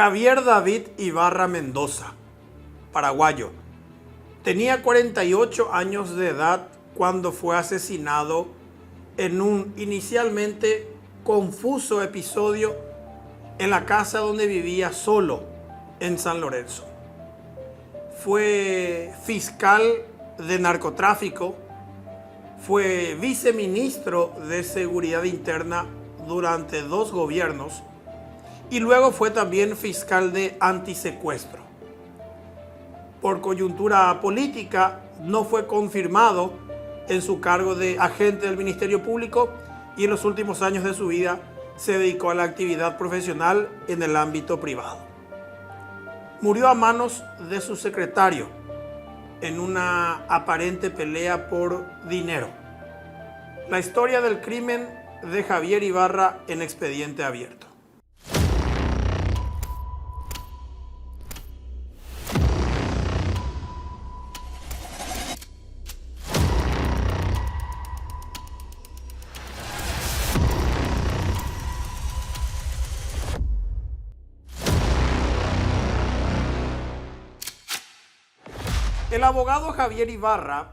Javier David Ibarra Mendoza, paraguayo. Tenía 48 años de edad cuando fue asesinado en un inicialmente confuso episodio en la casa donde vivía solo en San Lorenzo. Fue fiscal de narcotráfico, fue viceministro de Seguridad Interna durante 2 gobiernos y luego fue también fiscal de antisecuestro. Por coyuntura política no fue confirmado en su cargo de agente del Ministerio Público y en los últimos años de su vida se dedicó a la actividad profesional en el ámbito privado. Murió a manos de su secretario en una aparente pelea por dinero. La historia del crimen de Javier Ibarra en Expediente Abierto. El abogado Javier Ibarra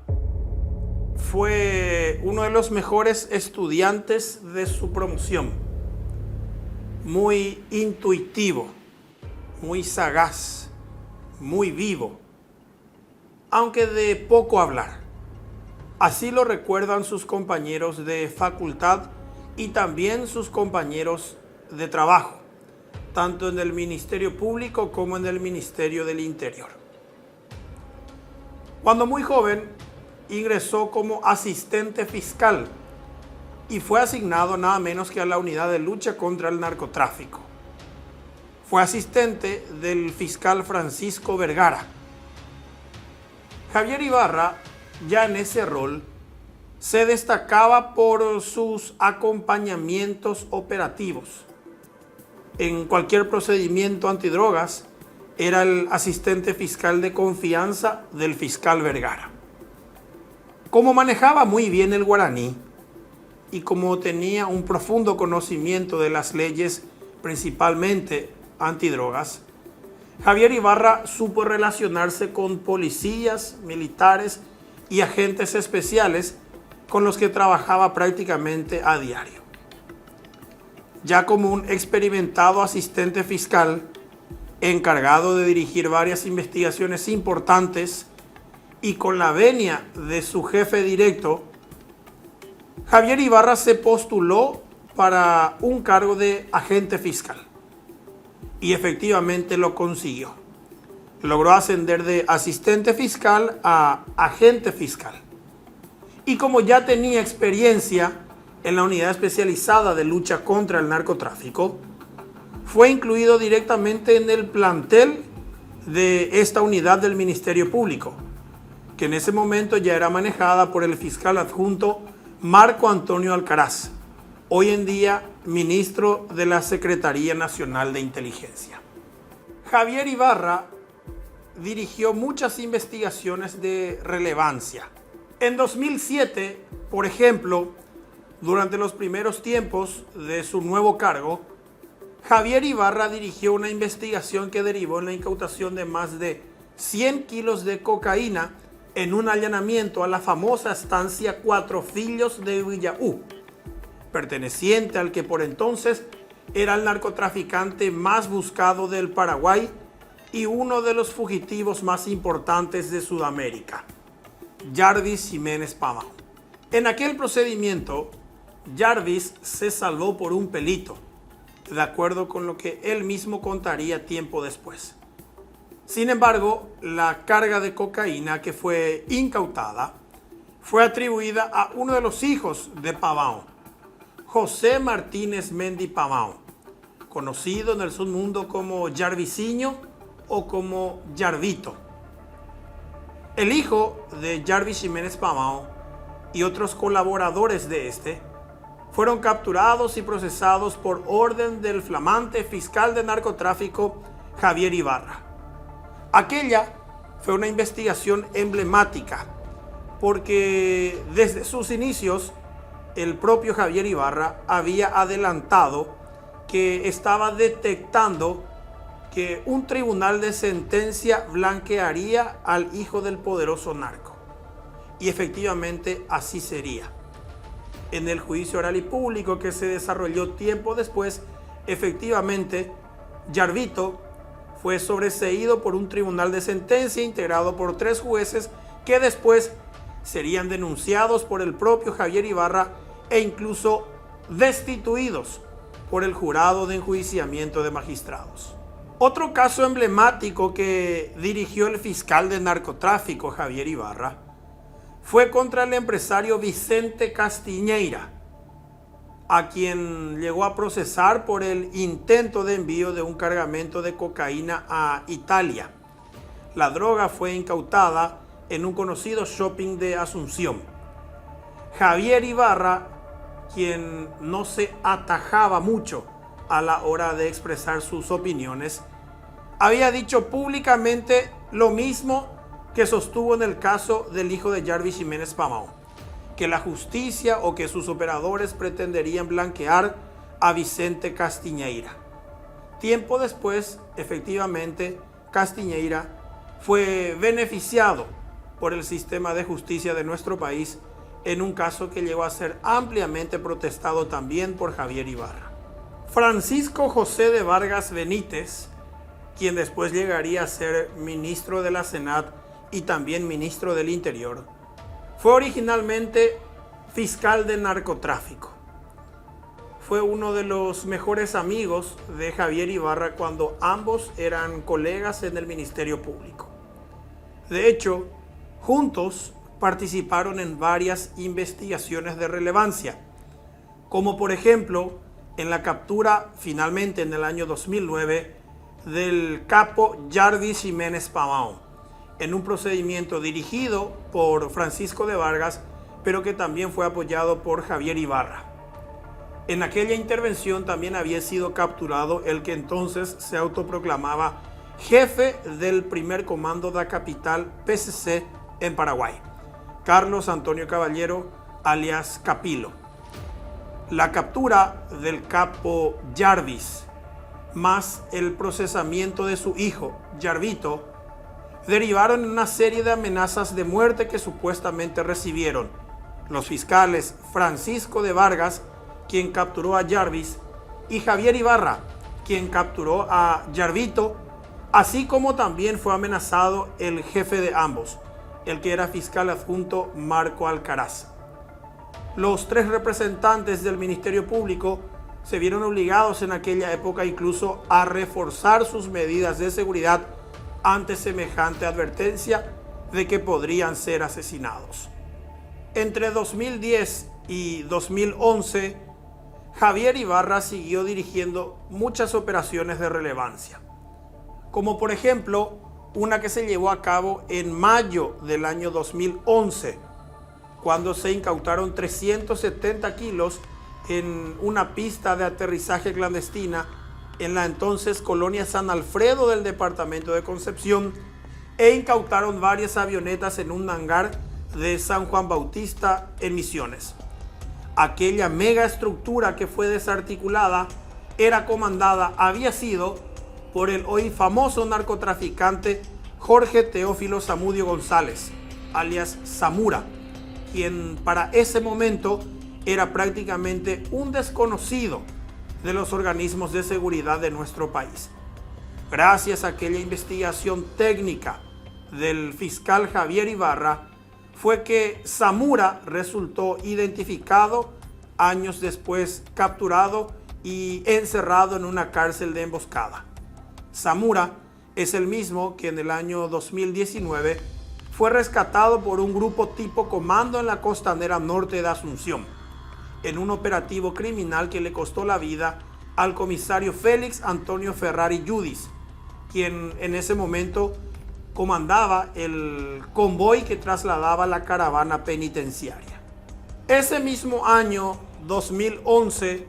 fue uno de los mejores estudiantes de su promoción. Muy intuitivo, muy sagaz, muy vivo, aunque de poco hablar. Así lo recuerdan sus compañeros de facultad y también sus compañeros de trabajo, tanto en el Ministerio Público como en el Ministerio del Interior. Cuando muy joven, ingresó como asistente fiscal y fue asignado nada menos que a la unidad de lucha contra el narcotráfico. Fue asistente del fiscal Francisco Vergara. Javier Ibarra, ya en ese rol, se destacaba por sus acompañamientos operativos. En cualquier procedimiento antidrogas, era el asistente fiscal de confianza del fiscal Vergara. Como manejaba muy bien el guaraní y como tenía un profundo conocimiento de las leyes, principalmente antidrogas, Javier Ibarra supo relacionarse con policías, militares y agentes especiales con los que trabajaba prácticamente a diario. Ya como un experimentado asistente fiscal, encargado de dirigir varias investigaciones importantes y con la venia de su jefe directo, Javier Ibarra se postuló para un cargo de agente fiscal y efectivamente lo consiguió. Logró ascender de asistente fiscal a agente fiscal. Y como ya tenía experiencia en la unidad especializada de lucha contra el narcotráfico, fue incluido directamente en el plantel de esta unidad del Ministerio Público, que en ese momento ya era manejada por el fiscal adjunto Marco Antonio Alcaraz, hoy en día ministro de la Secretaría Nacional de Inteligencia. Javier Ibarra dirigió muchas investigaciones de relevancia. En 2007, por ejemplo, durante los primeros tiempos de su nuevo cargo, Javier Ibarra dirigió una investigación que derivó en la incautación de más de 100 kilos de cocaína en un allanamiento a la famosa estancia Cuatro Filhos de Villaú, perteneciente al que por entonces era el narcotraficante más buscado del Paraguay y uno de los fugitivos más importantes de Sudamérica, Jarvis Jiménez Pavão. En aquel procedimiento, Jarvis se salvó por un pelito, de acuerdo con lo que él mismo contaría tiempo después. Sin embargo, la carga de cocaína que fue incautada fue atribuida a uno de los hijos de Pavão, José Martínez Mendy Pavão, conocido en el submundo como Jarvisinho o como Jarvito. El hijo de Jarvis Jiménez Pavão y otros colaboradores de este fueron capturados y procesados por orden del flamante fiscal de narcotráfico Javier Ibarra. Aquella fue una investigación emblemática porque desde sus inicios el propio Javier Ibarra había adelantado que estaba detectando que un tribunal de sentencia blanquearía al hijo del poderoso narco. Y efectivamente así sería. En el juicio oral y público que se desarrolló tiempo después, efectivamente, Yarvito fue sobreseído por un tribunal de sentencia integrado por 3 jueces que después serían denunciados por el propio Javier Ibarra e incluso destituidos por el jurado de enjuiciamiento de magistrados. Otro caso emblemático que dirigió el fiscal de narcotráfico Javier Ibarra fue contra el empresario Vicente Castiñeira, a quien llegó a procesar por el intento de envío de un cargamento de cocaína a Italia. La droga fue incautada en un conocido shopping de Asunción. Javier Ibarra, quien no se atajaba mucho a la hora de expresar sus opiniones, había dicho públicamente lo mismo que sostuvo en el caso del hijo de Jarvis Jiménez Pamao, que la justicia o que sus operadores pretenderían blanquear a Vicente Castiñeira. Tiempo después, efectivamente, Castiñeira fue beneficiado por el sistema de justicia de nuestro país en un caso que llegó a ser ampliamente protestado también por Javier Ibarra. Francisco José de Vargas Benítez, quien después llegaría a ser ministro de la Senat y también ministro del Interior, fue originalmente fiscal de narcotráfico. Fue uno de los mejores amigos de Javier Ibarra cuando ambos eran colegas en el Ministerio Público. De hecho, juntos participaron en varias investigaciones de relevancia, como por ejemplo en la captura finalmente en el año 2009 del capo Jarvis Jiménez Pamao, en un procedimiento dirigido por Francisco de Vargas, pero que también fue apoyado por Javier Ibarra. En aquella intervención también había sido capturado el que entonces se autoproclamaba jefe del primer comando de la capital PCC en Paraguay, Carlos Antonio Caballero, alias Capilo. La captura del capo Jarvis, más el procesamiento de su hijo, Yarvito, derivaron en una serie de amenazas de muerte que supuestamente recibieron los fiscales Francisco de Vargas, quien capturó a Jarvis, y Javier Ibarra, quien capturó a Yarvito, así como también fue amenazado el jefe de ambos, el que era fiscal adjunto Marco Alcaraz. Los 3 representantes del Ministerio Público se vieron obligados en aquella época incluso a reforzar sus medidas de seguridad ante semejante advertencia de que podrían ser asesinados. Entre 2010 y 2011, Javier Ibarra siguió dirigiendo muchas operaciones de relevancia, como por ejemplo una que se llevó a cabo en mayo del año 2011, cuando se incautaron 370 kilos en una pista de aterrizaje clandestina en la entonces colonia San Alfredo del departamento de Concepción, e incautaron varias avionetas en un hangar de San Juan Bautista en Misiones. Aquella mega estructura que fue desarticulada había sido por el hoy famoso narcotraficante Jorge Teófilo Zamudio González, alias Zamura, quien para ese momento era prácticamente un desconocido de los organismos de seguridad de nuestro país. Gracias a aquella investigación técnica del fiscal Javier Ibarra, fue que Zamura resultó identificado, años después capturado y encerrado en una cárcel de emboscada. Zamura es el mismo que en el año 2019 fue rescatado por un grupo tipo comando en la costanera norte de Asunción, en un operativo criminal que le costó la vida al comisario Félix Antonio Ferrari Yudis, quien en ese momento comandaba el convoy que trasladaba la caravana penitenciaria. Ese mismo año, 2011,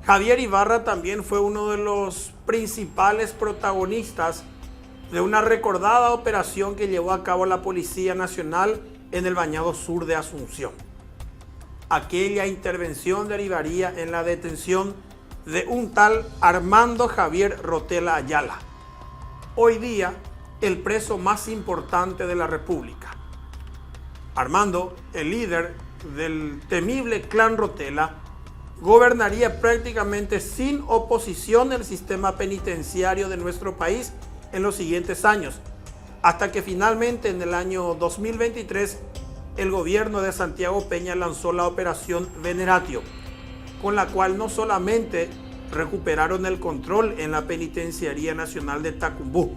Javier Ibarra también fue uno de los principales protagonistas de una recordada operación que llevó a cabo la Policía Nacional en el Bañado Sur de Asunción. Aquella intervención derivaría en la detención de un tal Armando Javier Rotela Ayala, hoy día el preso más importante de la República. Armando, el líder del temible clan Rotella, gobernaría prácticamente sin oposición el sistema penitenciario de nuestro país en los siguientes años, hasta que finalmente en el año 2023 el gobierno de Santiago Peña lanzó la Operación Veneratio, con la cual no solamente recuperaron el control en la Penitenciaría Nacional de Tacumbú,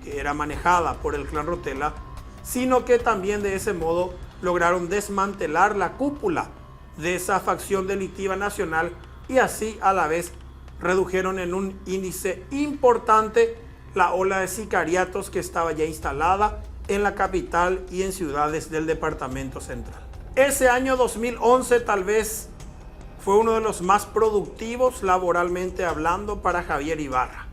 que era manejada por el clan Rotella, sino que también de ese modo lograron desmantelar la cúpula de esa facción delictiva nacional y así a la vez redujeron en un índice importante la ola de sicariatos que estaba ya instalada en la capital y en ciudades del departamento central. Ese año 2011 tal vez fue uno de los más productivos laboralmente hablando para Javier Ibarra.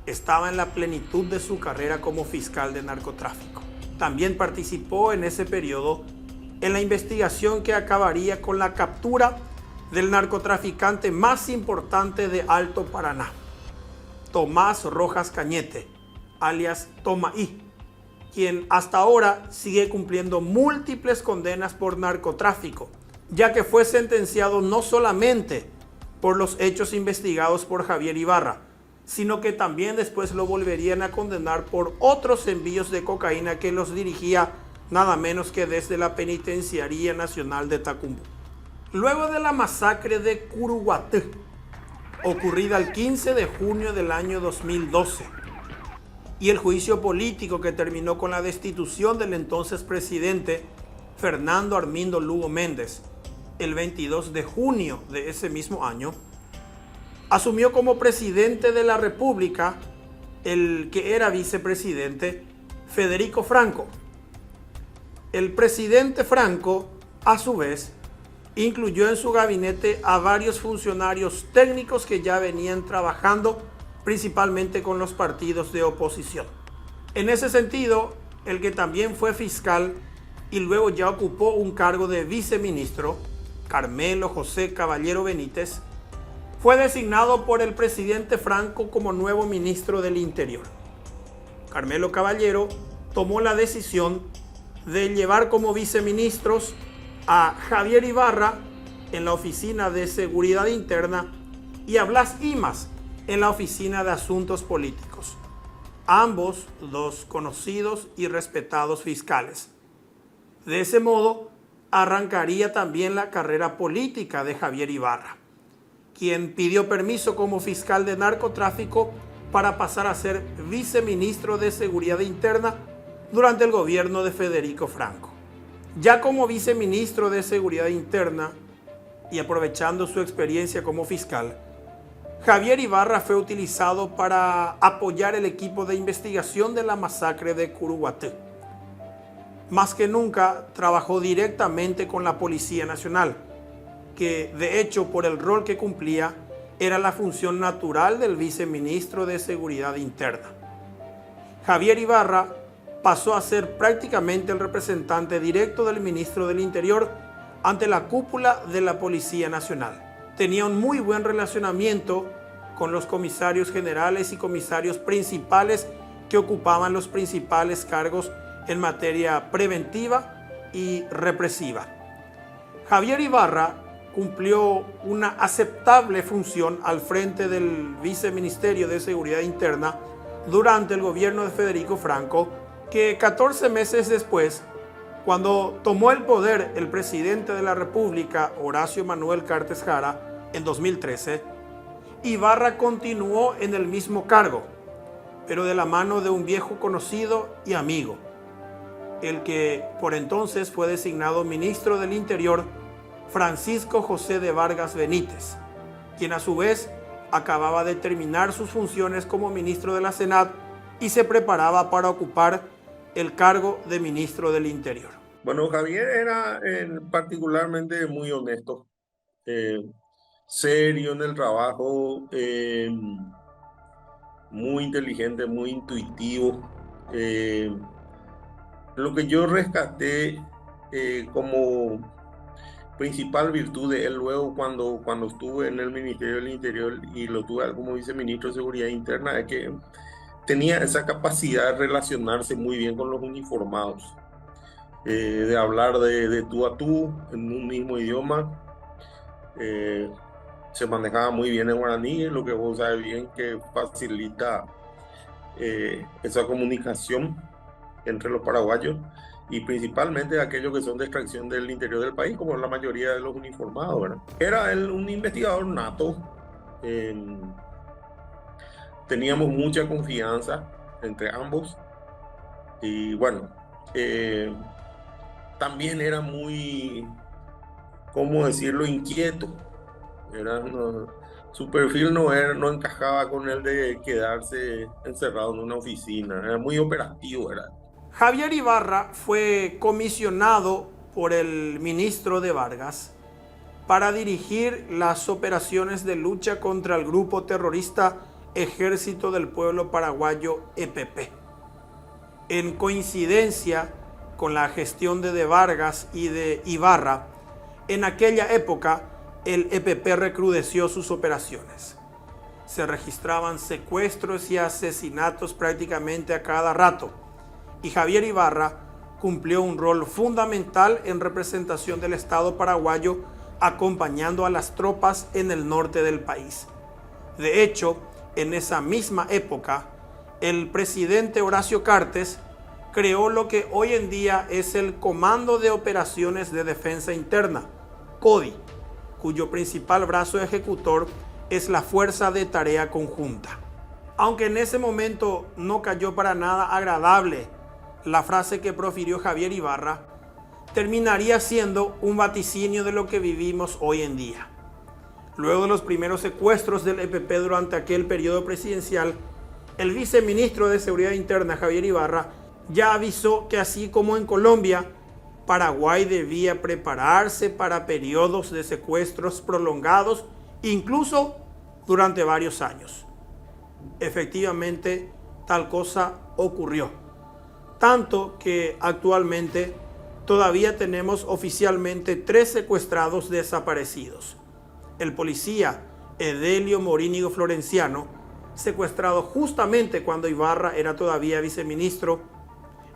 Estaba en la plenitud de su carrera como fiscal de narcotráfico. También participó en ese periodo en la investigación que acabaría con la captura del narcotraficante más importante de Alto Paraná, Tomás Rojas Cañete, alias Tomaí, quien hasta ahora sigue cumpliendo múltiples condenas por narcotráfico, ya que fue sentenciado no solamente por los hechos investigados por Javier Ibarra, sino que también después lo volverían a condenar por otros envíos de cocaína que los dirigía nada menos que desde la Penitenciaría Nacional de Tacumbú. Luego de la masacre de Curuguaté, ocurrida el 15 de junio del año 2012, y el juicio político que terminó con la destitución del entonces presidente Fernando Armindo Lugo Méndez, el 22 de junio de ese mismo año, asumió como presidente de la República el que era vicepresidente Federico Franco. El presidente Franco, a su vez, incluyó en su gabinete a varios funcionarios técnicos que ya venían trabajando principalmente con los partidos de oposición. En ese sentido, el que también fue fiscal y luego ya ocupó un cargo de viceministro, Carmelo José Caballero Benítez, fue designado por el presidente Franco como nuevo ministro del Interior. Carmelo Caballero tomó la decisión de llevar como viceministros a Javier Ibarra en la Oficina de Seguridad Interna y a Blas Imaz en la Oficina de Asuntos Políticos, ambos dos conocidos y respetados fiscales. De ese modo, arrancaría también la carrera política de Javier Ibarra, quien pidió permiso como fiscal de narcotráfico para pasar a ser viceministro de Seguridad Interna durante el gobierno de Federico Franco. Ya como viceministro de Seguridad Interna y aprovechando su experiencia como fiscal, Javier Ibarra fue utilizado para apoyar el equipo de investigación de la masacre de Curuguaté. Más que nunca trabajó directamente con la Policía Nacional, que de hecho por el rol que cumplía era la función natural del viceministro de Seguridad Interna. Javier Ibarra pasó a ser prácticamente el representante directo del ministro del Interior ante la cúpula de la Policía Nacional. Tenía un muy buen relacionamiento con los comisarios generales y comisarios principales que ocupaban los principales cargos en materia preventiva y represiva. Javier Ibarra cumplió una aceptable función al frente del Viceministerio de Seguridad Interna durante el gobierno de Federico Franco, que 14 meses después, cuando tomó el poder el presidente de la República, Horacio Manuel Cartes Jara, en 2013, Ibarra continuó en el mismo cargo, pero de la mano de un viejo conocido y amigo, el que por entonces fue designado ministro del Interior, Francisco José de Vargas Benítez, quien a su vez acababa de terminar sus funciones como ministro de la Senat y se preparaba para ocupar el cargo de ministro del Interior. Bueno, Javier era particularmente muy honesto, serio en el trabajo, muy inteligente, muy intuitivo. Lo que yo rescaté como principal virtud de él luego cuando estuve en el Ministerio del Interior y lo tuve como viceministro de Seguridad Interna es que tenía esa capacidad de relacionarse muy bien con los uniformados, de hablar de tú a tú en un mismo idioma. Se manejaba muy bien en guaraní, lo que vos sabes bien que facilita esa comunicación entre los paraguayos y principalmente aquellos que son de extracción del interior del país, como la mayoría de los uniformados, ¿verdad? Era él un investigador nato, eh, teníamos mucha confianza entre ambos y bueno, eh, también era muy, ¿cómo decirlo?, inquieto. Su perfil no encajaba con el de quedarse encerrado en una oficina, era muy operativo, era. Javier Ibarra fue comisionado por el ministro de Vargas para dirigir las operaciones de lucha contra el grupo terrorista Ejército del Pueblo Paraguayo, EPP. En coincidencia con la gestión de Vargas y de Ibarra, en aquella época el EPP recrudeció sus operaciones. Se registraban secuestros y asesinatos prácticamente a cada rato, y Javier Ibarra cumplió un rol fundamental en representación del Estado paraguayo, acompañando a las tropas en el norte del país. De hecho, en esa misma época, el presidente Horacio Cartes creó lo que hoy en día es el Comando de Operaciones de Defensa Interna, CODI, cuyo principal brazo ejecutor es la Fuerza de Tarea Conjunta. Aunque en ese momento no cayó para nada agradable la frase que profirió Javier Ibarra, terminaría siendo un vaticinio de lo que vivimos hoy en día. Luego de los primeros secuestros del EPP durante aquel periodo presidencial, el viceministro de Seguridad Interna, Javier Ibarra, ya avisó que así como en Colombia, Paraguay debía prepararse para periodos de secuestros prolongados, incluso durante varios años. Efectivamente, tal cosa ocurrió. Tanto que actualmente todavía tenemos oficialmente 3 secuestrados desaparecidos. El policía Edelio Morínigo Florenciano, secuestrado justamente cuando Ibarra era todavía viceministro.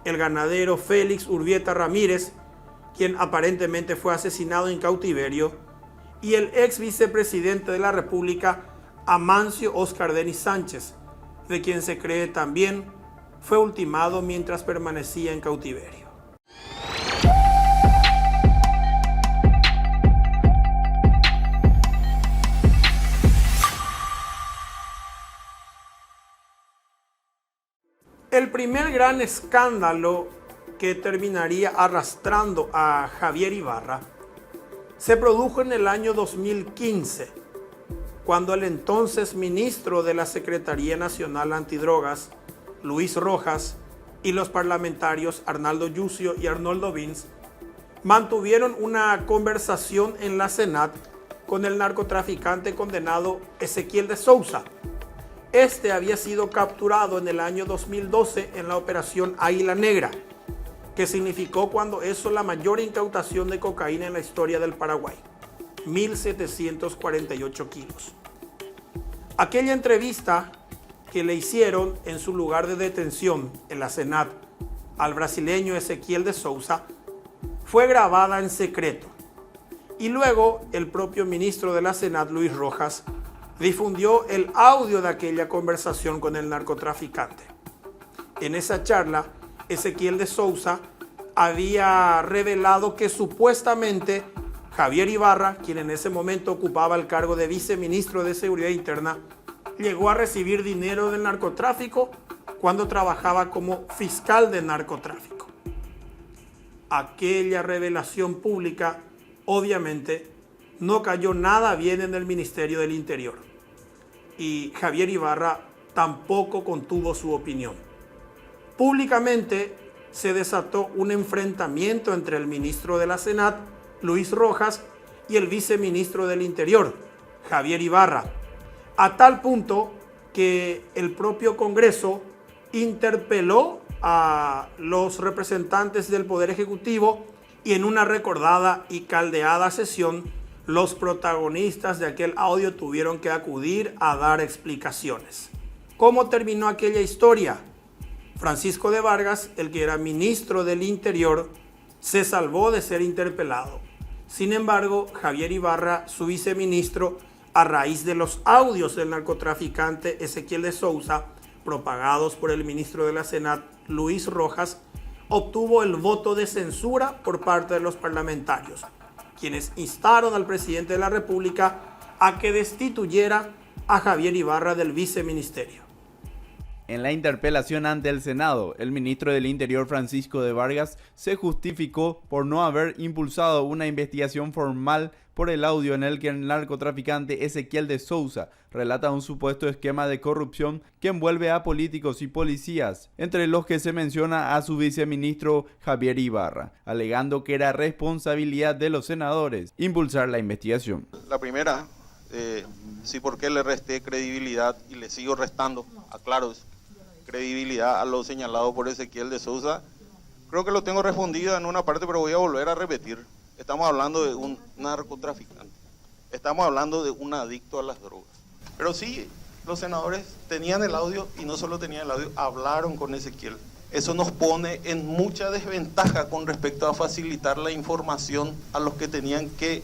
El ganadero Félix Urbieta Ramírez, quien aparentemente fue asesinado en cautiverio. Y el ex vicepresidente de la República, Amancio Oscar Denis Sánchez, de quien se cree también fue ultimado mientras permanecía en cautiverio. El primer gran escándalo que terminaría arrastrando a Javier Ibarra se produjo en el año 2015, cuando el entonces ministro de la Secretaría Nacional Antidrogas, Luis Rojas, y los parlamentarios Arnaldo Yucio y Arnoldo Vins mantuvieron una conversación en la Senat con el narcotraficante condenado Ezequiel de Souza. Este había sido capturado en el año 2012 en la operación Águila Negra, que significó cuando eso la mayor incautación de cocaína en la historia del Paraguay, 1.748 kilos. Aquella entrevista que le hicieron en su lugar de detención en la Senat al brasileño Ezequiel de Souza fue grabada en secreto, y luego el propio ministro de la Senat, Luis Rojas, difundió el audio de aquella conversación con el narcotraficante. En esa charla, Ezequiel de Souza había revelado que supuestamente Javier Ibarra, quien en ese momento ocupaba el cargo de viceministro de Seguridad Interna, llegó a recibir dinero del narcotráfico cuando trabajaba como fiscal de narcotráfico. Aquella revelación pública, obviamente, no cayó nada bien en el Ministerio del Interior, y Javier Ibarra tampoco contuvo su opinión. Públicamente se desató un enfrentamiento entre el ministro de la Senat, Luis Rojas, y el viceministro del Interior, Javier Ibarra, a tal punto que el propio Congreso interpeló a los representantes del Poder Ejecutivo, y en una recordada y caldeada sesión, los protagonistas de aquel audio tuvieron que acudir a dar explicaciones. ¿Cómo terminó aquella historia? Francisco de Vargas, el que era ministro del Interior, se salvó de ser interpelado. Sin embargo, Javier Ibarra, su viceministro, a raíz de los audios del narcotraficante Ezequiel de Sousa, propagados por el ministro de la Senat, Luis Rojas, obtuvo el voto de censura por parte de los parlamentarios, quienes instaron al presidente de la República a que destituyera a Javier Ibarra del viceministerio. En la interpelación ante el Senado, el ministro del Interior Francisco de Vargas se justificó por no haber impulsado una investigación formal por el audio en el que el narcotraficante Ezequiel de Sousa relata un supuesto esquema de corrupción que envuelve a políticos y policías, entre los que se menciona a su viceministro Javier Ibarra, alegando que era responsabilidad de los senadores impulsar la investigación. La primera, sí, porque le resté credibilidad y le sigo restando, aclaro, credibilidad a lo señalado por Ezequiel de Sousa. Creo que lo tengo respondido en una parte, pero voy a volver a repetir. Estamos hablando de un narcotraficante, estamos hablando de un adicto a las drogas. Pero sí, los senadores tenían el audio y no solo tenían el audio, hablaron con Ezequiel. Eso nos pone en mucha desventaja con respecto a facilitar la información a los que tenían que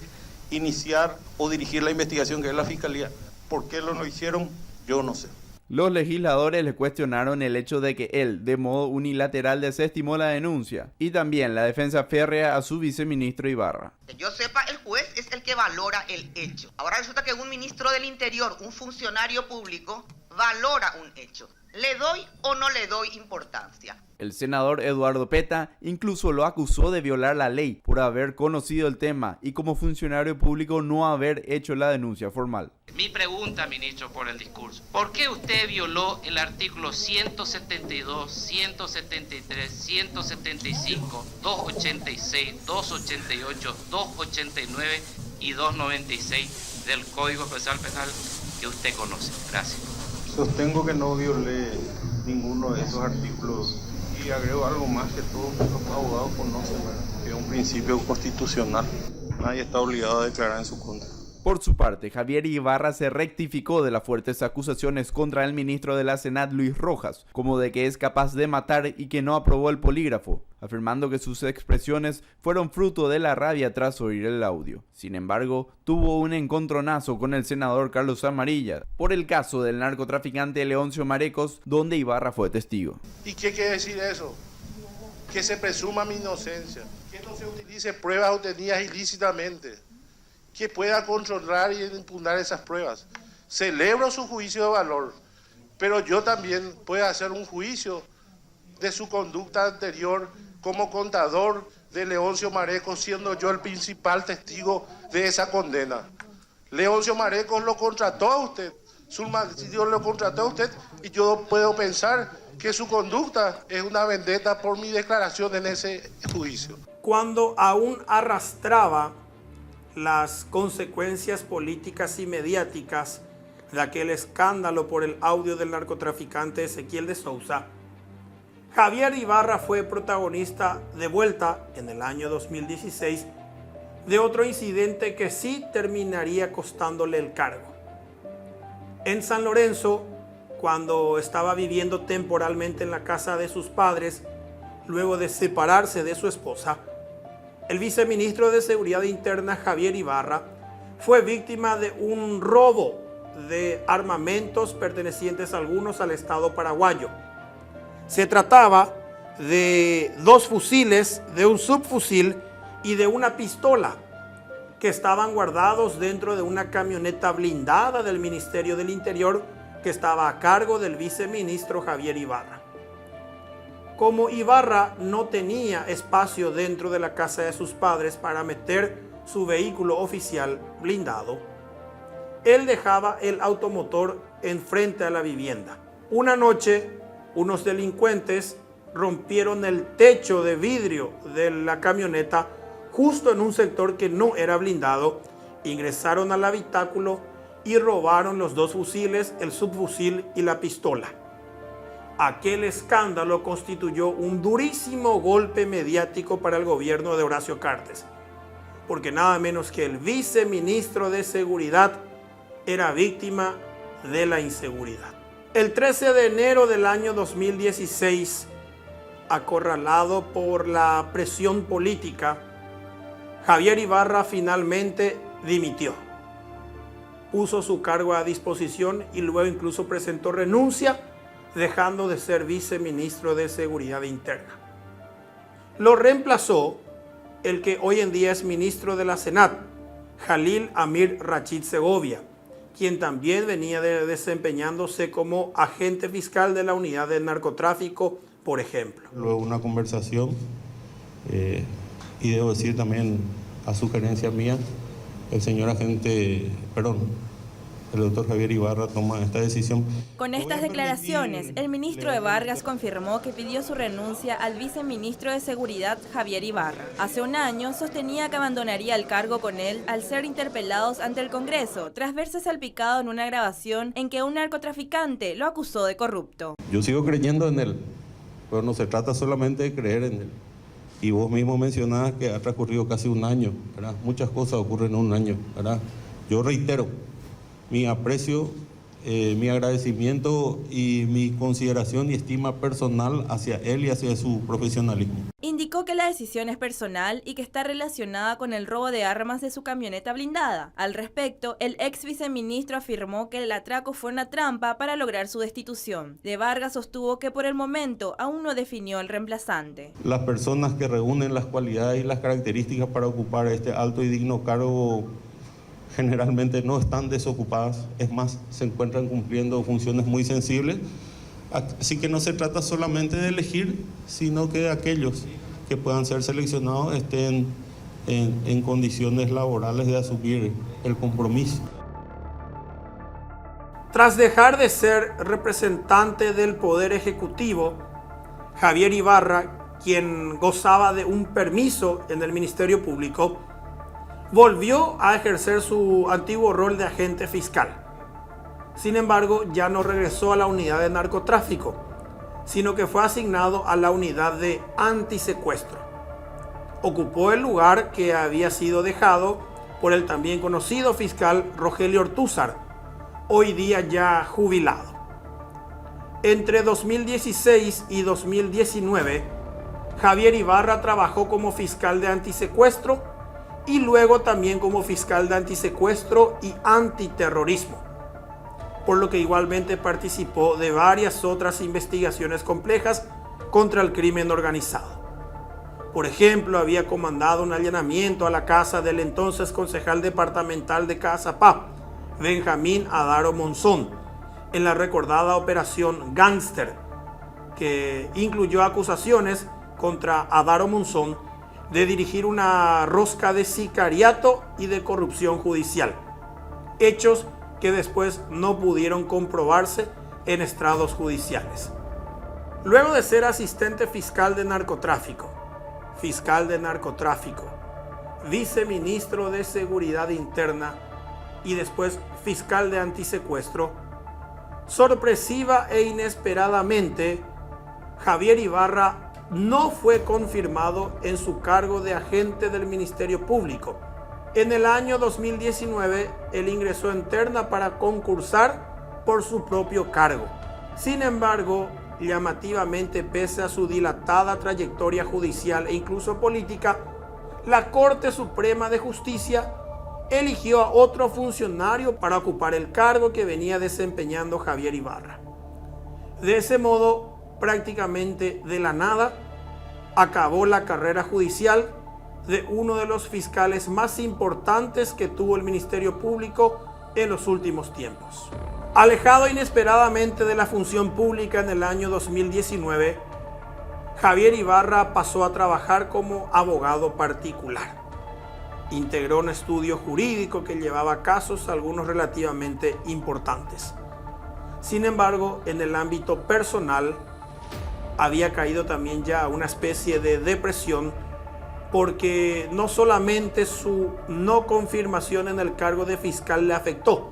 iniciar o dirigir la investigación, que es la Fiscalía. ¿Por qué lo hicieron? Yo no sé. Los legisladores le cuestionaron el hecho de que él, de modo unilateral, desestimó la denuncia y también la defensa férrea a su viceministro Ibarra. Que yo sepa, el juez es el que valora el hecho. Ahora resulta que un ministro del Interior, un funcionario público, valora un hecho. ¿Le doy o no le doy importancia? El senador Eduardo Petta incluso lo acusó de violar la ley por haber conocido el tema y como funcionario público no haber hecho la denuncia formal. Mi pregunta, ministro, por el discurso. ¿Por qué usted violó el artículo 172, 173, 175, 286, 288, 289 y 296 del Código Procesal Penal que usted conoce? Gracias. Sostengo que no violé ninguno de esos artículos y agrego algo más que todos los abogados conocen, que es un principio constitucional. Nadie está obligado a declarar en su contra. Por su parte, Javier Ibarra se rectificó de las fuertes acusaciones contra el ministro de la Senat, Luis Rojas, como de que es capaz de matar y que no aprobó el polígrafo, afirmando que sus expresiones fueron fruto de la rabia tras oír el audio. Sin embargo, tuvo un encontronazo con el senador Carlos Amarilla por el caso del narcotraficante Leoncio Marecos, donde Ibarra fue testigo. ¿Y qué quiere decir eso? Que se presuma mi inocencia, que no se utilice pruebas obtenidas ilícitamente, que pueda controlar y impugnar esas pruebas. Celebro su juicio de valor, pero yo también puedo hacer un juicio de su conducta anterior como contador de Leoncio Marecos, siendo yo el principal testigo de esa condena. Leoncio Marecos lo contrató a usted, su marido lo contrató a usted, y yo puedo pensar que su conducta es una vendetta por mi declaración en ese juicio. Cuando aún arrastraba las consecuencias políticas y mediáticas de aquel escándalo por el audio del narcotraficante Ezequiel de Sousa, Javier Ibarra fue protagonista de vuelta en el año 2016 de otro incidente que sí terminaría costándole el cargo. En San Lorenzo, cuando estaba viviendo temporalmente en la casa de sus padres, luego de separarse de su esposa, el viceministro de Seguridad Interna, Javier Ibarra, fue víctima de un robo de armamentos pertenecientes algunos al Estado paraguayo. Se trataba de 2 fusiles, de un subfusil y de una pistola que estaban guardados dentro de una camioneta blindada del Ministerio del Interior que estaba a cargo del viceministro Javier Ibarra. Como Ibarra no tenía espacio dentro de la casa de sus padres para meter su vehículo oficial blindado, él dejaba el automotor enfrente a la vivienda. Una noche, unos delincuentes rompieron el techo de vidrio de la camioneta justo en un sector que no era blindado, ingresaron al habitáculo y robaron los 2 fusiles, el subfusil y la pistola. Aquel escándalo constituyó un durísimo golpe mediático para el gobierno de Horacio Cartes, porque nada menos que el viceministro de Seguridad era víctima de la inseguridad. El 13 de enero del año 2016, acorralado por la presión política, Javier Ibarra finalmente dimitió. Puso su cargo a disposición y luego incluso presentó renuncia, dejando de ser viceministro de Seguridad Interna. Lo reemplazó el que hoy en día es ministro de la Senat, Jalil Amir Rachid Segovia, quien también venía desempeñándose como agente fiscal de la unidad de narcotráfico, por ejemplo. Luego una conversación y debo decir también a sugerencia mía, el doctor Javier Ibarra toma esta decisión. Con estas declaraciones, el ministro de Vargas confirmó que pidió su renuncia al viceministro de Seguridad Javier Ibarra. Hace un año sostenía que abandonaría el cargo con él al ser interpelados ante el Congreso, tras verse salpicado en una grabación en que un narcotraficante lo acusó de corrupto. Yo sigo creyendo en él, pero no se trata solamente de creer en él. Y vos mismo mencionabas que ha transcurrido casi un año, ¿verdad? Muchas cosas ocurren en un año, ¿verdad? Yo reitero mi aprecio, mi agradecimiento y mi consideración y estima personal hacia él y hacia su profesionalismo. Indicó que la decisión es personal y que está relacionada con el robo de armas de su camioneta blindada. Al respecto, el ex viceministro afirmó que el atraco fue una trampa para lograr su destitución. De Vargas sostuvo que por el momento aún no definió el reemplazante. Las personas que reúnen las cualidades y las características para ocupar este alto y digno cargo generalmente no están desocupadas, es más, se encuentran cumpliendo funciones muy sensibles. Así que no se trata solamente de elegir, sino que aquellos que puedan ser seleccionados estén en condiciones laborales de asumir el compromiso. Tras dejar de ser representante del Poder Ejecutivo, Javier Ibarra, quien gozaba de un permiso en el Ministerio Público, volvió a ejercer su antiguo rol de agente fiscal. Sin embargo, ya no regresó a la unidad de narcotráfico, sino que fue asignado a la unidad de antisecuestro. Ocupó el lugar que había sido dejado por el también conocido fiscal Rogelio Ortúzar, hoy día ya jubilado. Entre 2016 y 2019, Javier Ibarra trabajó como fiscal de antisecuestro y luego también como fiscal de antisecuestro y antiterrorismo, por lo que igualmente participó de varias otras investigaciones complejas contra el crimen organizado. Por ejemplo, había comandado un allanamiento a la casa del entonces concejal departamental de Caazapá, Benjamín Adaro Monzón, en la recordada Operación Gángster, que incluyó acusaciones contra Adaro Monzón de dirigir una rosca de sicariato y de corrupción judicial, hechos que después no pudieron comprobarse en estrados judiciales. Luego de ser asistente fiscal de narcotráfico, viceministro de Seguridad Interna y después fiscal de antisecuestro, sorpresiva e inesperadamente, Javier Ibarra no fue confirmado en su cargo de agente del Ministerio Público. En el año 2019, él ingresó en terna para concursar por su propio cargo. Sin embargo, llamativamente, pese a su dilatada trayectoria judicial e incluso política, la Corte Suprema de Justicia eligió a otro funcionario para ocupar el cargo que venía desempeñando Javier Ibarra. De ese modo, prácticamente de la nada, acabó la carrera judicial de uno de los fiscales más importantes que tuvo el Ministerio Público en los últimos tiempos. Alejado inesperadamente de la función pública en el año 2019, Javier Ibarra pasó a trabajar como abogado particular. Integró un estudio jurídico que llevaba casos, algunos relativamente importantes. Sin embargo, en el ámbito personal, había caído también ya una especie de depresión, porque no solamente su no confirmación en el cargo de fiscal le afectó,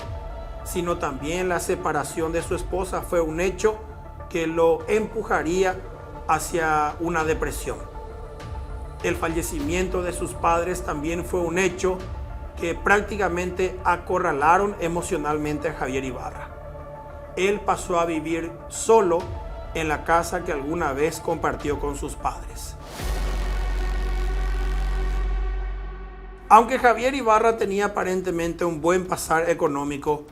sino también la separación de su esposa fue un hecho que lo empujaría hacia una depresión. El fallecimiento de sus padres también fue un hecho que prácticamente acorralaron emocionalmente a Javier Ibarra. él pasó a vivir solo en la casa que alguna vez compartió con sus padres. Aunque Javier Ibarra tenía aparentemente un buen pasar económico,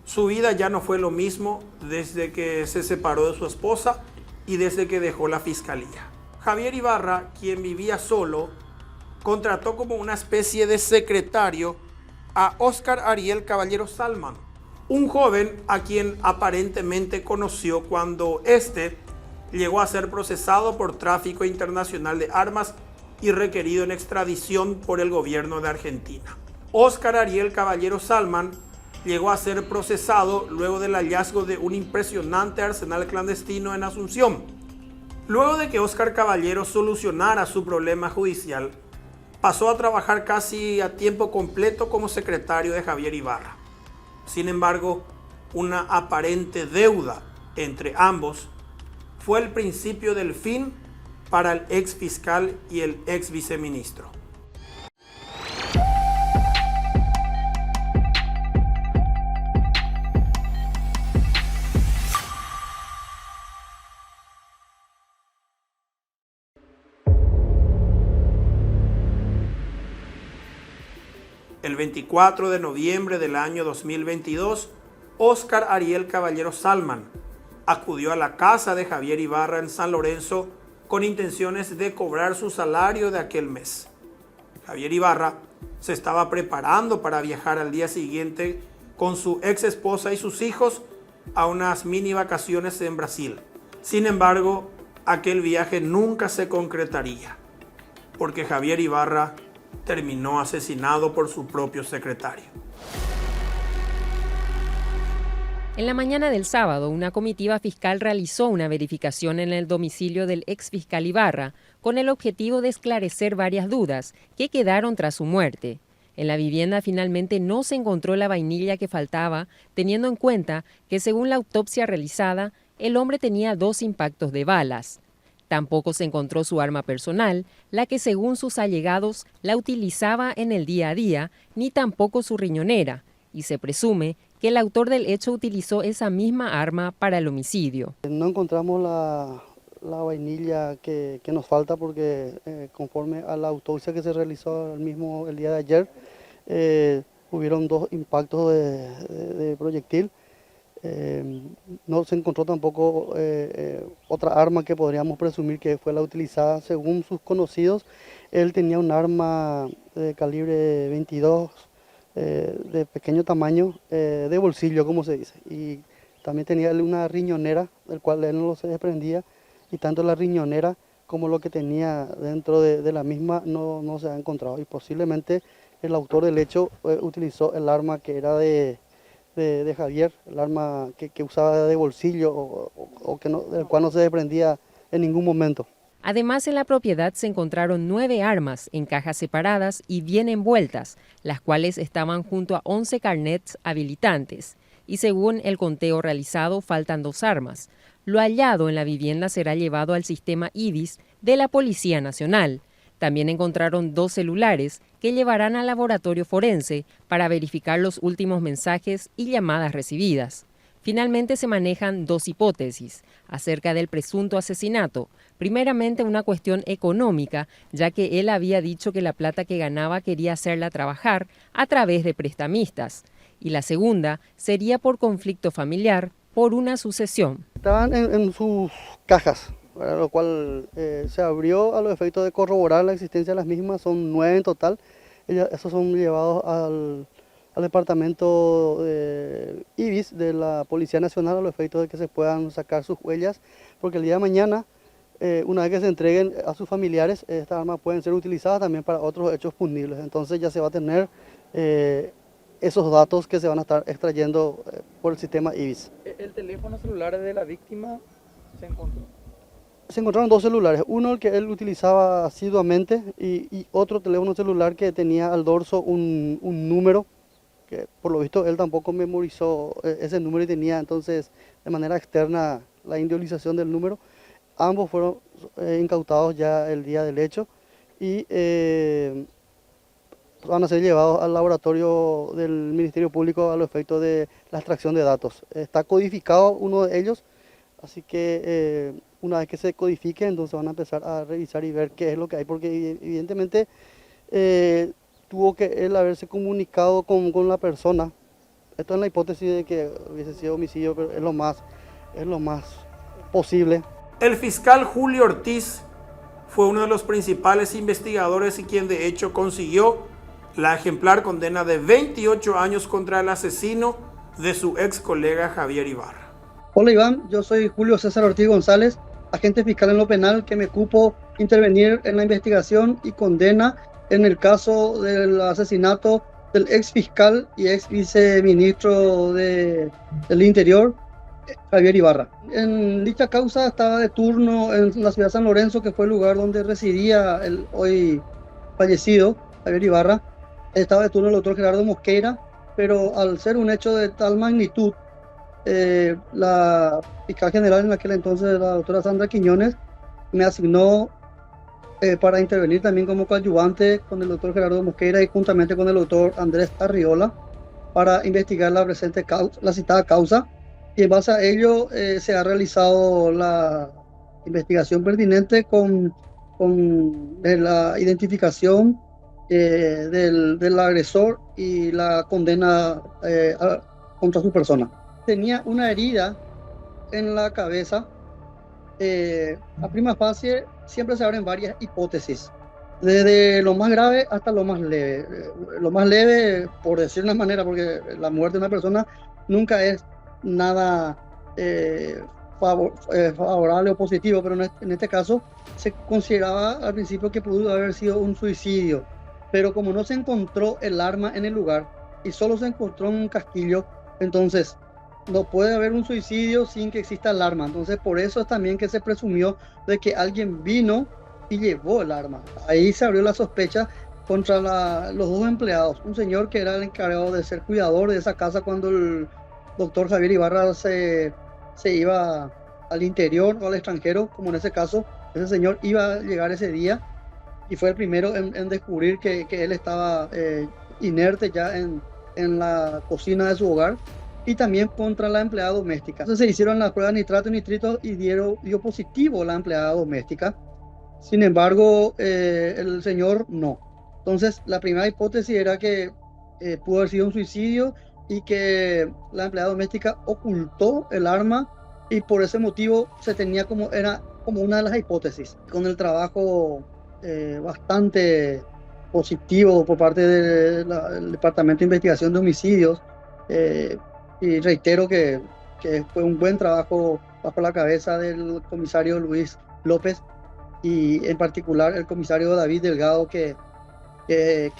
su vida ya no fue lo mismo desde que se separó de su esposa y desde que dejó la fiscalía. Javier Ibarra, quien vivía solo, contrató como una especie de secretario a Óscar Ariel Caballero Salman, un joven a quien aparentemente conoció cuando éste llegó a ser procesado por tráfico internacional de armas y requerido en extradición por el gobierno de Argentina. Óscar Ariel Caballero Salman llegó a ser procesado luego del hallazgo de un impresionante arsenal clandestino en Asunción. Luego de que Óscar Caballero solucionara su problema judicial, pasó a trabajar casi a tiempo completo como secretario de Javier Ibarra. Sin embargo, una aparente deuda entre ambos fue el principio del fin para el ex fiscal y el ex viceministro. El 24 de noviembre del año 2022, Óscar Ariel Caballero Salman acudió a la casa de Javier Ibarra en San Lorenzo con intenciones de cobrar su salario de aquel mes. Javier Ibarra se estaba preparando para viajar al día siguiente con su ex esposa y sus hijos a unas mini vacaciones en Brasil. Sin embargo, aquel viaje nunca se concretaría, porque Javier Ibarra terminó asesinado por su propio secretario. En la mañana del sábado, una comitiva fiscal realizó una verificación en el domicilio del exfiscal Ibarra con el objetivo de esclarecer varias dudas que quedaron tras su muerte. En la vivienda finalmente no se encontró la vainilla que faltaba, teniendo en cuenta que según la autopsia realizada, el hombre tenía 2 impactos de balas. Tampoco se encontró su arma personal, la que según sus allegados la utilizaba en el día a día, ni tampoco su riñonera, y se presume que el autor del hecho utilizó esa misma arma para el homicidio. No encontramos la vainilla que nos falta porque conforme a la autopsia que se realizó el día de ayer, hubieron 2 impactos de proyectil. No se encontró tampoco otra arma que podríamos presumir que fue la utilizada. Según sus conocidos, él tenía un arma de calibre 22 de pequeño tamaño, de bolsillo, como se dice, y también tenía una riñonera, del cual él no se desprendía, y tanto la riñonera como lo que tenía dentro de la misma no se ha encontrado, y posiblemente el autor del hecho utilizó el arma que era de Javier, el arma que usaba de bolsillo o del cual no se desprendía en ningún momento. Además, en la propiedad se encontraron 9 armas en cajas separadas y bien envueltas, las cuales estaban junto a 11 carnets habilitantes. Y según el conteo realizado, faltan 2 armas. Lo hallado en la vivienda será llevado al sistema IDIS de la Policía Nacional. También encontraron 2 celulares que llevarán al laboratorio forense para verificar los últimos mensajes y llamadas recibidas. Finalmente se manejan 2 hipótesis acerca del presunto asesinato. Primeramente, una cuestión económica, ya que él había dicho que la plata que ganaba quería hacerla trabajar a través de prestamistas. Y la segunda sería por conflicto familiar, por una sucesión. Estaban en sus cajas, ¿verdad? Lo cual se abrió a los efectos de corroborar la existencia de las mismas. Son 9 en total. Esos son llevados al departamento IBIS de la Policía Nacional a los efectos de que se puedan sacar sus huellas, porque el día de mañana, una vez que se entreguen a sus familiares, estas armas pueden ser utilizadas también para otros hechos punibles. Entonces ya se va a tener esos datos que se van a estar extrayendo por el sistema IBIS. ¿El teléfono celular de la víctima se encontró? Se encontraron 2 celulares, uno el que él utilizaba asiduamente y otro teléfono celular que tenía al dorso un número, que por lo visto él tampoco memorizó ese número y tenía entonces de manera externa la individualización del número. Ambos fueron incautados ya el día del hecho y van a ser llevados al laboratorio del Ministerio Público a los efectos de la extracción de datos. Está codificado uno de ellos, así que una vez que se codifique, entonces van a empezar a revisar y ver qué es lo que hay, porque evidentemente tuvo que él haberse comunicado con la persona. Esto es la hipótesis de que hubiese sido homicidio, pero es lo más posible. El fiscal Julio Ortiz fue uno de los principales investigadores y quien de hecho consiguió la ejemplar condena de 28 años contra el asesino de su ex colega Javier Ibarra. Hola Iván, yo soy Julio César Ortiz González, agente fiscal en lo penal que me cupo intervenir en la investigación y condena en el caso del asesinato del ex fiscal y ex viceministro del Interior, Javier Ibarra. En dicha causa estaba de turno en la ciudad de San Lorenzo, que fue el lugar donde residía el hoy fallecido Javier Ibarra. Estaba de turno el doctor Gerardo Mosqueira, pero al ser un hecho de tal magnitud, la fiscal general en aquel entonces, la doctora Sandra Quiñones, me asignó para intervenir también como coadyuvante con el doctor Gerardo Mosqueira y juntamente con el doctor Andrés Arriola para investigar la presente causa, la citada causa, y en base a ello se ha realizado la investigación pertinente con la identificación del agresor y la condena contra su persona. Tenía una herida en la cabeza. A prima facie siempre se abren varias hipótesis, desde lo más grave hasta lo más leve. Lo más leve, por decir una manera, porque la muerte de una persona nunca es nada favorable o positivo, pero en este caso se consideraba al principio que pudo haber sido un suicidio, pero como no se encontró el arma en el lugar y solo se encontró un casquillo, entonces no puede haber un suicidio sin que exista el arma. Entonces por eso es también que se presumió de que alguien vino y llevó el arma. Ahí se abrió la sospecha contra los dos empleados, un señor que era el encargado de ser cuidador de esa casa cuando el doctor Javier Ibarra se iba al interior o al extranjero, como en ese caso. Ese señor iba a llegar ese día y fue el primero en descubrir que él estaba inerte ya en la cocina de su hogar, y también contra la empleada doméstica. Entonces se hicieron las pruebas de nitrato y nitritos y dio positivo la empleada doméstica. Sin embargo, el señor no. Entonces la primera hipótesis era que pudo haber sido un suicidio y que la empleada doméstica ocultó el arma, y por ese motivo era como una de las hipótesis. Con el trabajo bastante positivo por parte del Departamento de Investigación de Homicidios, y reitero que fue un buen trabajo bajo la cabeza del comisario Luis López y en particular el comisario David Delgado, que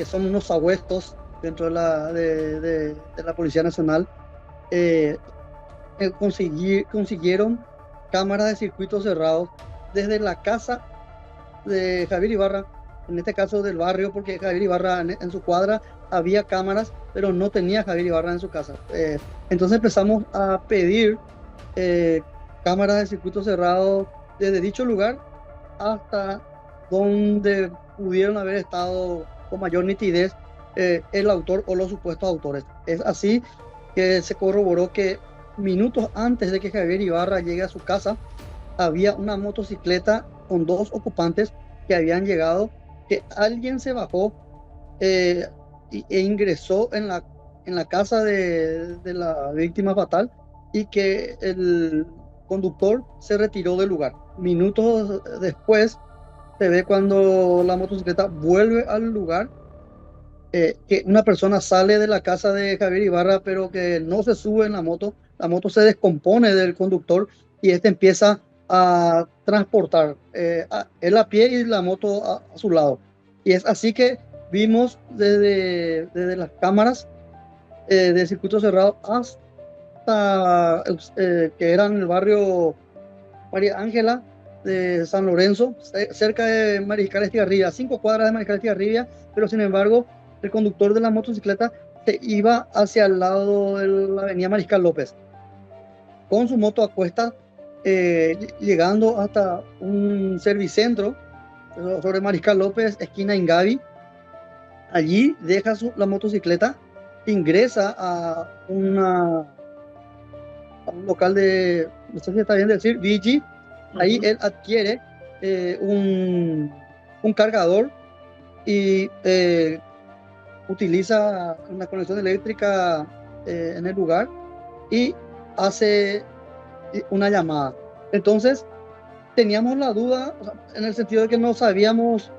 son unos abuestos dentro de la Policía Nacional. Consiguieron cámaras de circuito cerrados desde la casa de Javier Ibarra, en este caso del barrio, porque Javier Ibarra en su cuadra había cámaras, pero no tenía Javier Ibarra en su casa. Entonces empezamos a pedir cámaras de circuito cerrado desde dicho lugar hasta donde pudieron haber estado con mayor nitidez el autor o los supuestos autores. Es así que se corroboró que minutos antes de que Javier Ibarra llegue a su casa, había una motocicleta con dos ocupantes que habían llegado, que alguien se bajó e ingresó en la casa de la víctima fatal, y que el conductor se retiró del lugar. Minutos después se ve cuando la motocicleta vuelve al lugar, que una persona sale de la casa de Javier Ibarra, pero que no se sube en la moto se descompone del conductor y este empieza a transportar él a pie y la moto a su lado. Y es así que vimos desde las cámaras de circuito cerrado hasta que era en el barrio María Ángela de San Lorenzo, cerca de Mariscal Estigarribia, 5 cuadras de Mariscal Estigarribia, pero sin embargo el conductor de la motocicleta se iba hacia el lado de la avenida Mariscal López con su moto a cuestas, llegando hasta un servicentro sobre Mariscal López, esquina Ingavi, Allí deja la motocicleta, ingresa a un local de, no sé si está bien decir, VG. Ahí él adquiere un cargador y utiliza una conexión eléctrica en el lugar y hace una llamada. Entonces teníamos la duda, o sea, en el sentido de que no sabíamos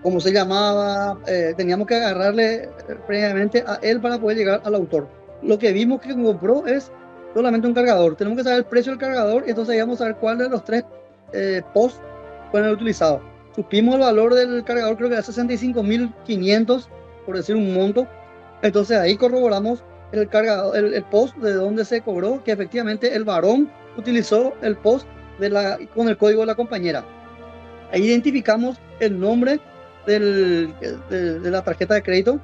cómo se llamaba, teníamos que agarrarle previamente a él para poder llegar al autor. Lo que vimos que compró es solamente un cargador. Tenemos que saber el precio del cargador y entonces íbamos a saber cuál de los 3 posts fueron utilizados. Supimos el valor del cargador, creo que era 65.500, por decir un monto. Entonces ahí corroboramos el cargador, el post de donde se cobró, que efectivamente el varón utilizó el post con el código de la compañera. Ahí identificamos el nombre de la tarjeta de crédito.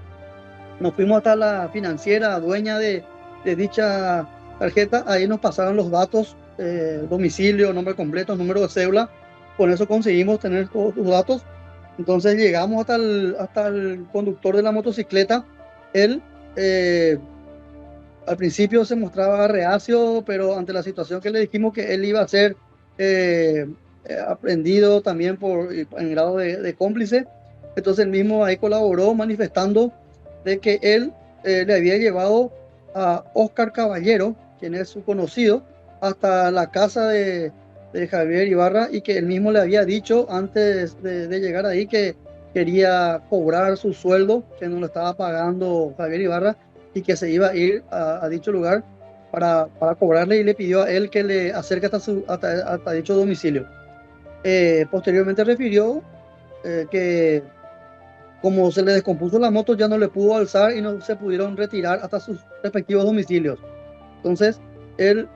Nos fuimos hasta la financiera dueña de dicha tarjeta. Ahí nos pasaron los datos, domicilio, nombre completo, número de cédula. Con eso conseguimos tener todos los datos. Entonces llegamos hasta el conductor de la motocicleta. Él al principio se mostraba reacio, pero ante la situación que le dijimos que él iba a ser aprendido también en grado de cómplice, entonces él mismo ahí colaboró manifestando de que él le había llevado a Oscar Caballero, quien es su conocido, hasta la casa de Javier Ibarra, y que él mismo le había dicho antes de llegar ahí que quería cobrar su sueldo, que no lo estaba pagando Javier Ibarra, y que se iba a ir a dicho lugar para cobrarle, y le pidió a él que le acerque hasta dicho domicilio. Posteriormente refirió que como se le descompuso la moto, ya no le pudo alzar y no se pudieron retirar hasta sus respectivos domicilios. Entonces, él,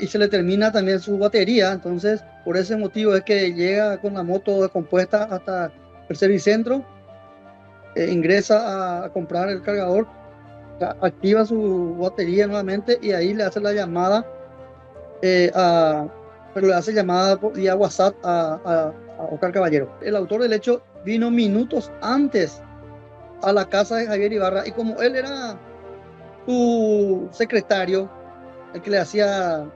y se le termina también su batería. Entonces, por ese motivo es que llega con la moto descompuesta hasta el servicentro, ingresa a comprar el cargador, activa su batería nuevamente y ahí le hace la llamada, pero le hace llamada vía WhatsApp a Oscar Caballero. El autor del hecho vino minutos antes a la casa de Javier Ibarra, y como él era su secretario, el que le hacía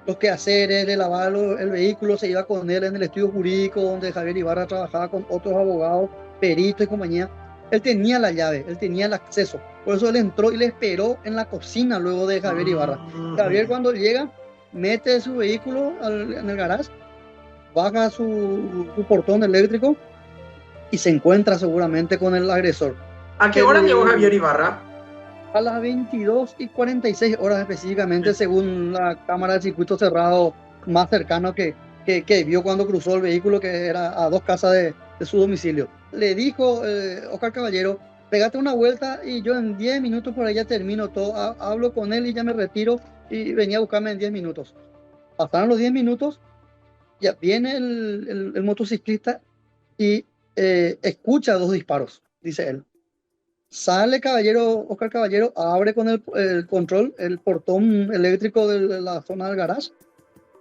los quehaceres, le lavaba el vehículo, se iba con él en el estudio jurídico donde Javier Ibarra trabajaba con otros abogados, peritos y compañía. Él tenía la llave, él tenía el acceso. Por eso él entró y le esperó en la cocina luego de Javier Ibarra. Javier, cuando llega, mete su vehículo en el garage, baja su portón eléctrico y se encuentra seguramente con el agresor. ¿A qué hora llegó Javier Ibarra? A las 22:46 horas específicamente, según la cámara del circuito cerrado más cercano que vio cuando cruzó el vehículo, que era a 2 casas de su domicilio. Le dijo Oscar Caballero: pégate una vuelta y yo en 10 minutos por allá termino todo. Hablo con él y ya me retiro, y venía a buscarme en 10 minutos. Pasaron los 10 minutos, ya viene el motociclista y escucha 2 disparos, dice él. Sale Oscar Caballero, abre con el control, el portón eléctrico de la zona del garage,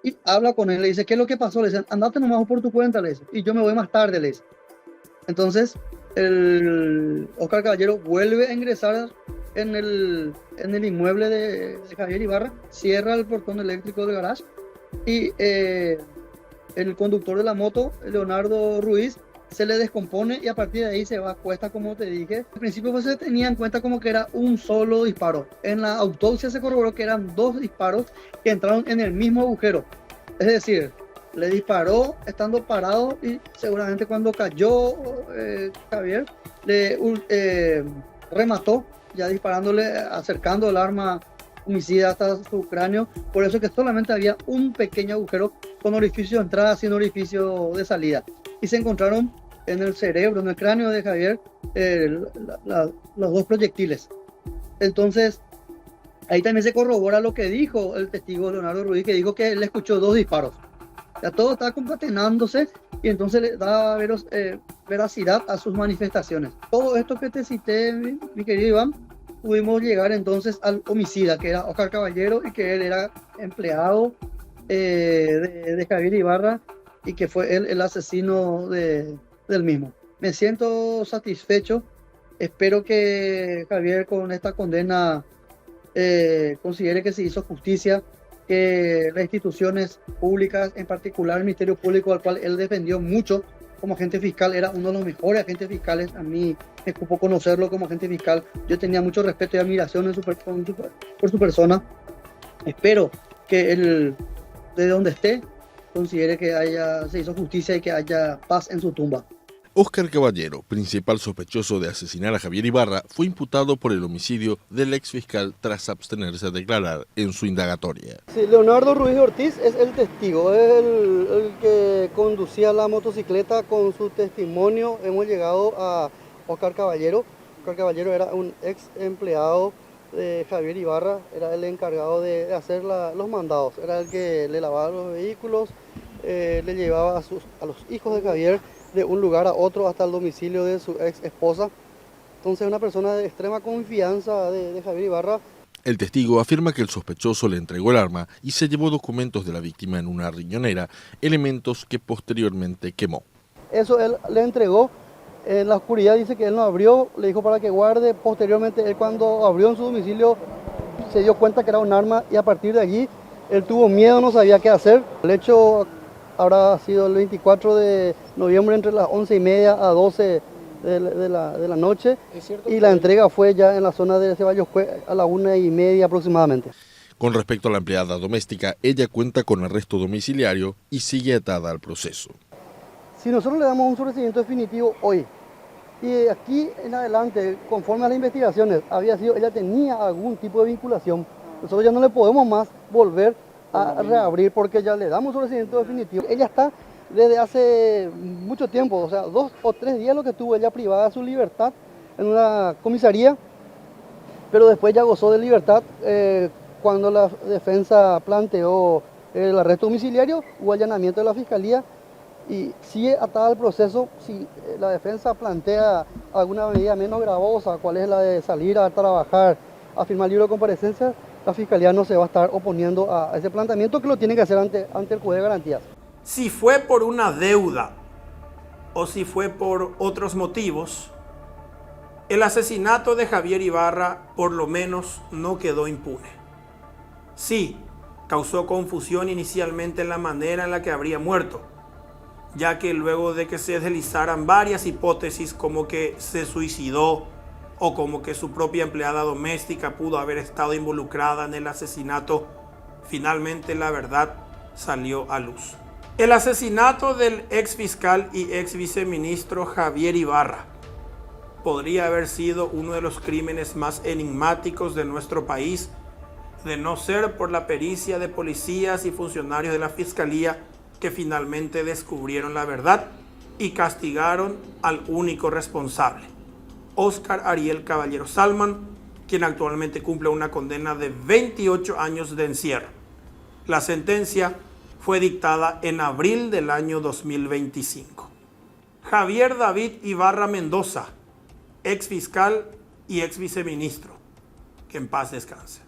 y habla con él. Le dice: ¿qué es lo que pasó? Le dice: andate nomás por tu cuenta, le dice, y yo me voy más tarde, le dice. Entonces Oscar Caballero vuelve a ingresar en el inmueble de Javier Ibarra, cierra el portón eléctrico del garage, y el conductor de la moto, Leonardo Ruiz, se le descompone, y a partir de ahí se va a cuesta, como te dije. Al principio pues se tenía en cuenta como que era un solo disparo. En la autopsia se corroboró que eran 2 disparos que entraron en el mismo agujero. Es decir, le disparó estando parado, y seguramente cuando cayó Javier, le remató, ya disparándole, acercando el arma homicida hasta su cráneo. Por eso es que solamente había un pequeño agujero con orificio de entrada sin orificio de salida. Y se encontraron en el cerebro, en el cráneo de Javier, los 2 proyectiles. Entonces, ahí también se corrobora lo que dijo el testigo Leonardo Ruiz, que dijo que él escuchó 2 disparos. Ya todo está concatenándose, y entonces le da veracidad a sus manifestaciones. Todo esto que te cité, mi querido Iván, pudimos llegar entonces al homicida, que era Oscar Caballero, y que él era empleado de Javier Ibarra, y que fue él el asesino del mismo. Me siento satisfecho. Espero que Javier con esta condena considere que se hizo justicia, que las instituciones públicas, en particular el Ministerio Público, al cual él defendió mucho como agente fiscal, era uno de los mejores agentes fiscales. A mí me cupo conocerlo como agente fiscal. Yo tenía mucho respeto y admiración por su persona. Espero que él, de donde esté, considere que se hizo justicia y que haya paz en su tumba. Óscar Caballero, principal sospechoso de asesinar a Javier Ibarra, fue imputado por el homicidio del exfiscal tras abstenerse a declarar en su indagatoria. Sí, Leonardo Ruiz Ortiz es el testigo, es el que conducía la motocicleta. Con su testimonio hemos llegado a Óscar Caballero. Óscar Caballero era un ex empleado de Javier Ibarra, era el encargado de hacer los mandados, era el que le lavaba los vehículos, le llevaba a los hijos de Javier de un lugar a otro hasta el domicilio de su ex esposa. Entonces, una persona de extrema confianza de Javier Ibarra. El testigo afirma que el sospechoso le entregó el arma y se llevó documentos de la víctima en una riñonera, elementos que posteriormente quemó. Eso él le entregó. En la oscuridad dice que él no abrió, le dijo para que guarde. Posteriormente, él cuando abrió en su domicilio se dio cuenta que era un arma y a partir de allí él tuvo miedo, no sabía qué hacer. El hecho habrá sido el 24 de noviembre entre las 11:30 a 12 de la noche y la entrega fue ya en la zona de Ceballos a las 1:30 aproximadamente. Con respecto a la empleada doméstica, ella cuenta con arresto domiciliario y sigue atada al proceso. Si nosotros le damos un sobreseimiento definitivo hoy y de aquí en adelante, conforme a las investigaciones, ella tenía algún tipo de vinculación, nosotros ya no le podemos más volver a reabrir porque ya le damos un sobreseimiento definitivo. Ella está desde hace mucho tiempo, o sea, 2 o 3 días lo que estuvo ella privada de su libertad en una comisaría, pero después ya gozó de libertad. Cuando la defensa planteó el arresto domiciliario, hubo allanamiento de la fiscalía y sigue atada al proceso. Si la defensa plantea alguna medida menos gravosa, cuál es la de salir a trabajar, a firmar libro de comparecencia, la fiscalía no se va a estar oponiendo a ese planteamiento, que lo tiene que hacer ante el juez de garantías. Si fue por una deuda o si fue por otros motivos, el asesinato de Javier Ibarra por lo menos no quedó impune. Sí, causó confusión inicialmente en la manera en la que habría muerto, ya que luego de que se deslizaran varias hipótesis como que se suicidó o como que su propia empleada doméstica pudo haber estado involucrada en el asesinato, finalmente la verdad salió a luz. El asesinato del ex fiscal y ex viceministro Javier Ibarra podría haber sido uno de los crímenes más enigmáticos de nuestro país, de no ser por la pericia de policías y funcionarios de la fiscalía que finalmente descubrieron la verdad y castigaron al único responsable, Óscar Ariel Caballero Salman, quien actualmente cumple una condena de 28 años de encierro. La sentencia fue dictada en abril del año 2025. Javier David Ibarra Mendoza, ex fiscal y ex viceministro, que en paz descanse.